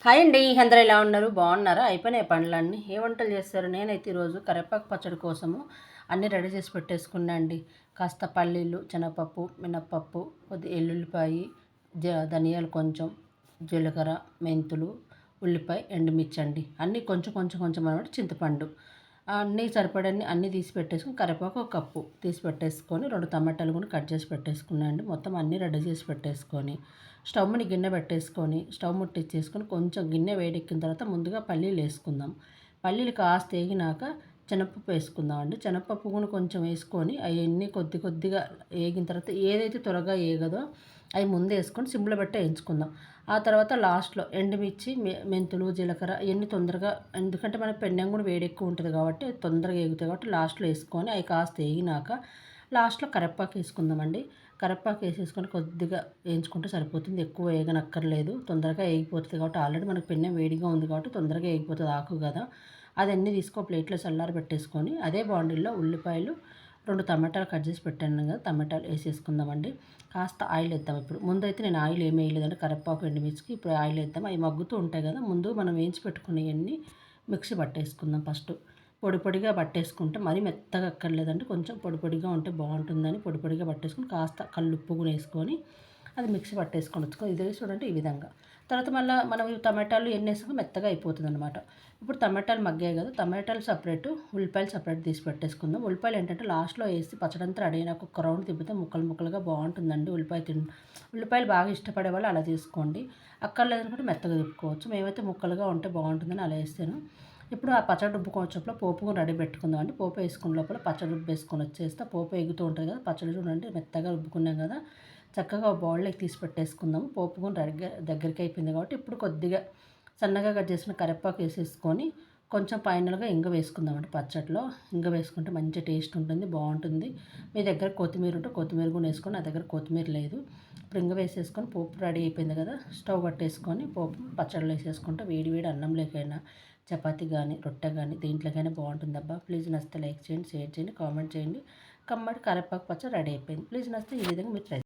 Hi అండి, అందరూ ఎలా ఉన్నారు? బాగున్నారా? అయిపోయినాయి పనులన్నీ. ఏ వంటలు చేస్తారు? నేనైతే ఈరోజు కరివేపాకు పచ్చడి కోసము అన్నీ రెడీ చేసి పెట్టేసుకున్నా అండి. కాస్త పల్లీలు, శనగపప్పు, మినప్పప్పు, కొద్ది ఎల్లుల్లిపాయి, ధనియాలు కొంచెం, జీలకర్ర, మెంతులు, ఉల్లిపాయ, ఎండుమిర్చి అండి. అన్నీ కొంచెం కొంచెం కొంచెం అనమాట. చింతపండు అన్నీ సరిపడన్నీ అన్నీ తీసి పెట్టేసుకుని, కరివేపాకు ఒక కప్పు తీసి పెట్టేసుకొని, 2 టమాటాలు కూడా కట్ చేసి పెట్టేసుకున్నా అండి. మొత్తం అన్నీ రెడీ చేసి పెట్టేసుకొని, స్టవ్ మీద గిన్నె పెట్టేసుకొని, స్టవ్ ముట్టించేసుకొని, కొంచెం గిన్నె వేడెక్కిన తర్వాత ముందుగా పల్లీలు వేసుకుందాం. పల్లీలు కాస్త వేగినాక శనగపప్పు వేసుకుందాం అండి. శనగపప్పు కూడా కొంచెం వేసుకొని అవన్నీ కొద్ది కొద్దిగా వేగిన తర్వాత ఏదైతే త్వరగా వేగదో అవి ముందు వేసుకొని సిమ్లో పెట్టి వేయించుకుందాం. ఆ తర్వాత లాస్ట్లో ఎండుమిర్చి, మెంతులు, జీలకర్ర ఇవన్నీ తొందరగా, ఎందుకంటే మన పెండెం కూడా వేడి ఎక్కువ ఉంటుంది కాబట్టి తొందరగా వేగుతాయి కాబట్టి లాస్ట్లో వేసుకొని అవి కాస్త వేగినాక లాస్ట్లో కరివేపాకు వేసుకుందామండి. కరివేపాకు వేసేసుకొని కొద్దిగా వేయించుకుంటే సరిపోతుంది. ఎక్కువ వేగనక్కర్లేదు, తొందరగా వేగిపోతుంది కాబట్టి ఆల్రెడీ మనకు పెన్నె వేడిగా ఉంది కాబట్టి తొందరగా వేగిపోతుంది ఆకు కదా. అదన్నీ ప్లేట్లో చల్లారి పెట్టేసుకొని అదే బాండిల్లో ఉల్లిపాయలు, 2 టమాటాలు కట్ చేసి పెట్టాను కదా, టమాటాలు వేసేసుకుందామండి. కాస్త ఆయిల్ వేద్దాం. ఇప్పుడు ముందైతే నేను ఆయిల్ ఏమి వేయలేదండి కరివేపాకు ఎండుమిర్చికి. ఇప్పుడు ఆయిల్ వేద్దాం. అవి మగ్గుతూ ఉంటాయి కదా, ముందు మనం వేయించి పెట్టుకునేవన్నీ మిక్సీ పట్టేసుకుందాం. ఫస్ట్ పొడి పొడిగా పట్టేసుకుంటే మరీ మెత్తగా అక్కర్లేదండి, కొంచెం పొడి పొడిగా ఉంటే బాగుంటుందని పొడి పొడిగా పట్టేసుకొని కాస్త కల్లుప్పు కూడా వేసుకొని అది మిక్సీ పట్టేసుకొని వచ్చుకో. ఇదే చూడండి ఈ విధంగా. తర్వాత మళ్ళీ మనం టమాటాలు ఎన్ని వేసుకొని మెత్తగా అయిపోతుంది అనమాట. ఇప్పుడు టమాటాలు మగ్గాయి కదా, టమాటాలు సపరేటు, ఉల్లిపాయలు సపరేట్ తీసి పెట్టేసుకుందాం. ఉల్లిపాయలు ఏంటంటే లాస్ట్లో వేసి పచ్చడంతా రెడీ అయినాక ఒక రౌండ్ తిప్పితే ముక్కలు ముక్కలుగా బాగుంటుందండి. ఉల్లిపాయలు బాగా ఇష్టపడే వాళ్ళు అలా తీసుకోండి, అక్కర్లేదనుకుంటే మెత్తగా తిప్పుకోవచ్చు. మేమైతే ముక్కలుగా ఉంటే బాగుంటుందని అలా వేస్తాను. ఇప్పుడు ఆ పచ్చడి రుబ్బుకోవచ్చంలో పోపు రెడీ పెట్టుకుందాం అండి. పోపు వేసుకున్న లోపల పచ్చడి రుబ్బు వేసుకొని వచ్చేస్తే పోపు ఎగుతూ ఉంటుంది కదా, పచ్చడి చూడండి మెత్తగా రుబ్బుకున్నాం కదా, చక్కగా బౌల్లోకి తీసి పెట్టేసుకుందాము. పోపు కూడా దగ్గరికి అయిపోయింది కాబట్టి ఇప్పుడు కొద్దిగా సన్నగా కట్ చేసిన కరివేపాకు వేసేసుకొని కొంచెం ఫైనల్గా ఇంగ వేసుకుందామండి. పచ్చడిలో ఇంగ వేసుకుంటే మంచి టేస్ట్ ఉంటుంది, బాగుంటుంది. మీ దగ్గర కొత్తిమీర ఉంటే కొత్తిమీర కూడా వేసుకొని, నా దగ్గర కొత్తిమీర లేదు. ఇప్పుడు ఇంగ వేసేసుకొని పోపు రెడీ అయిపోయింది కదా, స్టవ్ కట్టేసుకొని పోపు పచ్చడిలో వేసేసుకుంటే వేడి వేడి అన్నంలోకైనా, చపాతీ కానీ, రొట్టె కానీ, దేంట్లోకైనా బాగుంటుంది అబ్బా. ప్లీజ్ నచ్చితే లైక్ చేయండి, షేర్ చేయండి, కామెంట్ చేయండి. కమ్మటి కరివేపాకు పచ్చడి రెడీ అయిపోయింది. ప్లీజ్ నచ్చితే ఈ విధంగా మీరు ట్రై